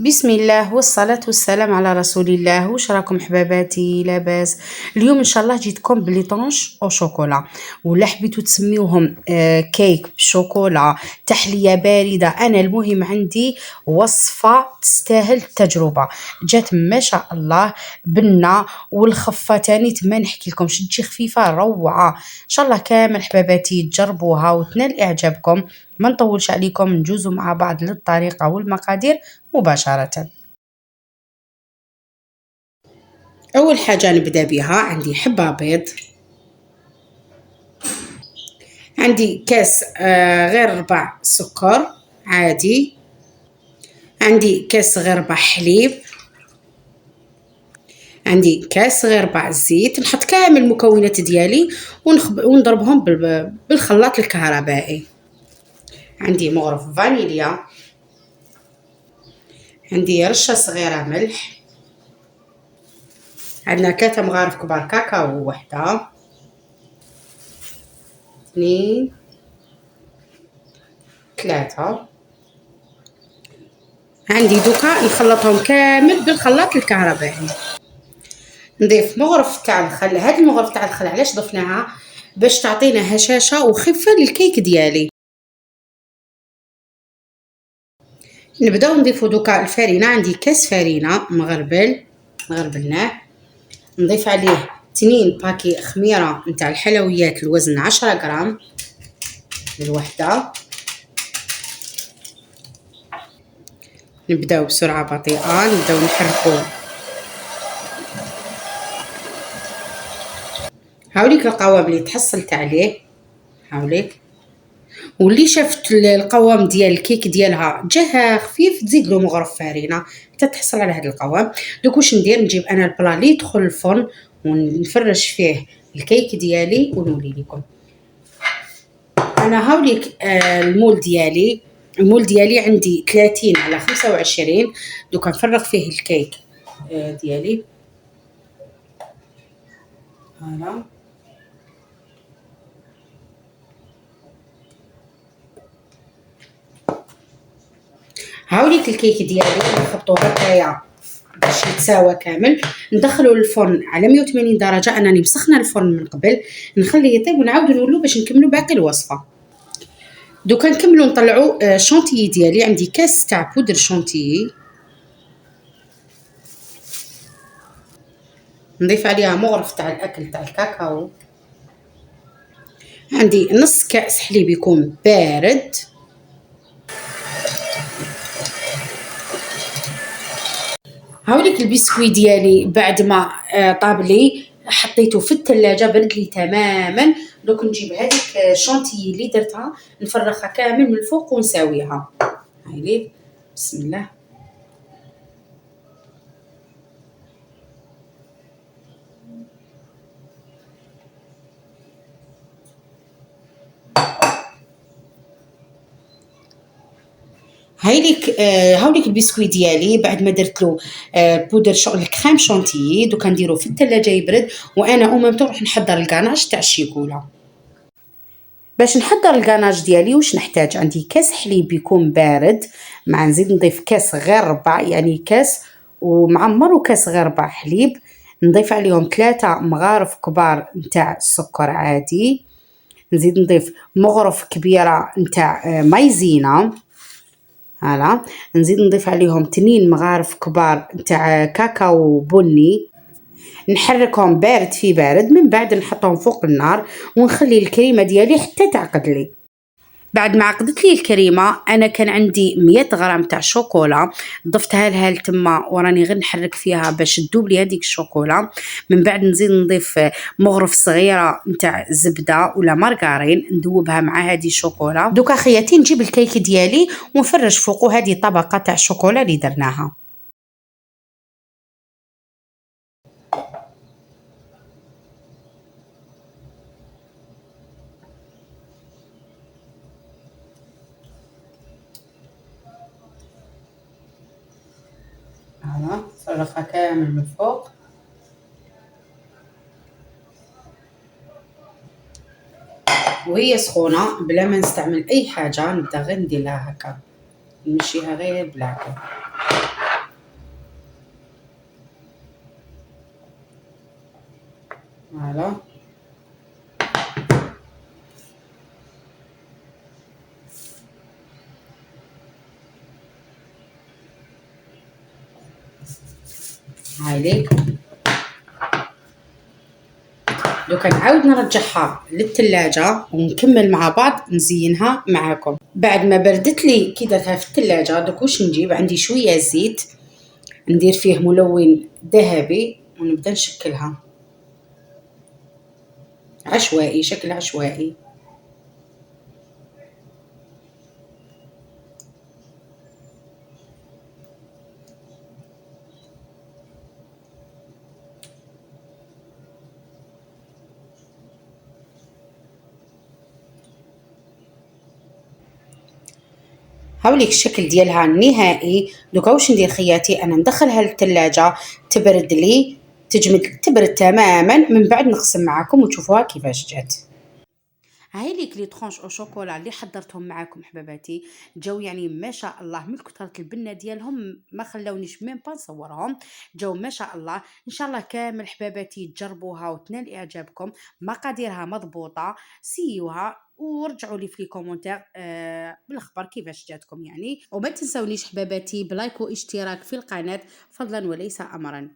بسم الله والصلاة والسلام على رسول الله. واش راكم حباباتي؟ لاباس؟ اليوم ان شاء الله جيتكم بلي طونش او شوكولا، ولا حبيتو تسميوهم كيك بالشوكولا، تحلية باردة. انا المهم عندي وصفة تستاهل التجربة، جات ما شاء الله بنة والخفة تاني ما نحكي لكم تجي خفيفة روعة. ان شاء الله كامل حباباتي تجربوها وتنال اعجابكم. ما نطولش عليكم، نجوزوا مع بعض للطريقة والمقادير مباشرة. أول حاجة نبدأ بها، عندي حبة بيض، عندي كاس غير ربع سكر عادي، عندي كاس غير ربع حليب، عندي كاس غير ربع زيت. نحط كامل المكونات ديالي ونضربهم بالخلاط الكهربائي. عندي مغرف فانيليا، عندي رشة صغيرة ملح، عندنا 3 مغارف كبار كاكاو، وحدة 2 3. عندي دوكا نخلطهم كامل بالخلاط الكهربائي. نضيف مغرف تاع الخل. هاد المغرف تاع الخل علاش ضفناها؟ باش تعطينا هشاشة وخفة للكيك ديالي. نبداو نضيفو دوكا الفرينة. عندي كاس فرينة مغربلناه، نضيف عليه 2 باكي خميرة نتاع الحلويات الوزن 10 غرام للوحدة. نبداو بسرعة بطيئة، نبداو نحركو. هاوليك القوام اللي تحصلت عليه، هاوليك. واللي شافت القوام ديال الكيك ديالها جاها خفيف تزيد له مغرف فرينه حتى تحصل على هذا القوام. دوك واش ندير؟ نجيب انا البلا اللي يدخل الفرن ونفرش فيه الكيك ديالي ونولي لكم. انا هاوليك المول ديالي عندي 30 على 25. دوك نفرغ فيه الكيك ديالي. هلا هاوليك الكيك ديالي نخبطو هكايا باش يتساوى كامل. ندخلو للفرن على 180 درجة. انني مسخنه الفرن من قبل، نخليه يطيب ونعاودو نولو باش نكملو باقي الوصفة. دوكا نكملو نطلعو شونتيي ديالي. عندي كاس تاع بودر شونتيي، نضيف عليها مغرف تاع الاكل تاع الكاكاو، عندي نص كاس حليب يكون بارد، هاوليك البسكوي ديالي بعد ما طاب لي حطيته في الثلاجه برد لي تماما. دوك نجيب هذيك شونتيي اللي درتها نفرغها كامل من الفوق ونساويها. هايلي بسم الله. هاوليك البسكوي ديالي بعد ما درت له بودر الكريم شونتيي. دوكا نديرو في الثلاجه يبرد، وانا اوميم نروح نحضر الكاناج تاع الشيكولا. باش نحضر الكاناج ديالي واش نحتاج؟ عندي كاس حليب يكون بارد، مع نزيد نضيف كاس غير ربع، يعني كاس ومعمر وكاس غير ربع حليب. نضيف عليهم 3 مغارف كبار نتاع السكر عادي، نزيد نضيف مغرف كبيره نتاع مايزينا. هلا نزيد نضيف عليهم 2 مغارف كبار نتاع كاكاو بني، نحركهم بارد في بارد. من بعد نحطهم فوق النار ونخلي الكريمه ديالي حتى تعقد لي. بعد ما عقدت لي الكريمه انا كان عندي 100 غرام تاع شوكولا، ضفتها لها لتما وراني غير نحرك فيها باش تذوب لي هذيك الشوكولا. من بعد نزيد نضيف مغرف صغيره نتاع زبده ولا مارغرين ندوبها مع هذه الشوكولا. دوكا خياتي نجيب الكيك ديالي ونفرش فوقه هذه طبقه تاع الشوكولا اللي درناها. هلا فرغها كامل من فوق. وهي سخونه بلا ما نستعمل اي حاجه، نبدا غير ندير لها هكا، نمشيها غير بالهكا. فوالا. هايليك. دوكا نعاود نرجعها للثلاجة ونكمل مع بعض نزينها معاكم. بعد ما بردت لي كي درتها في الثلاجة، دوك واش نجيب؟ عندي شوية زيت ندير فيه ملون ذهبي ونبدا نشكلها عشوائي، شكل عشوائي. هاوليك الشكل ديالها النهائي. دوكا واش ندير خياتي؟ انا ندخلها للثلاجة تبرد لي، تجمد تبرد تماما، من بعد نقسم معاكم وتشوفوها كيفاش جات. هاي ليك لي طرونش او شوكولا اللي حضرتهم معاكم حباباتي، جاو يعني ما شاء الله من كثرة البنة ديالهم ما خلاونيش ميم با نصورهم. جاو ما شاء الله. ان شاء الله كامل حباباتي تجربوها وتنال اعجابكم. مقاديرها مضبوطة، سيوها ورجعوا لي في لي كومونتير بالاخبار كيفاش جاتكم يعني. وما تنسونيش حباباتي بلايك واشتراك في القناة فضلا وليس امرا.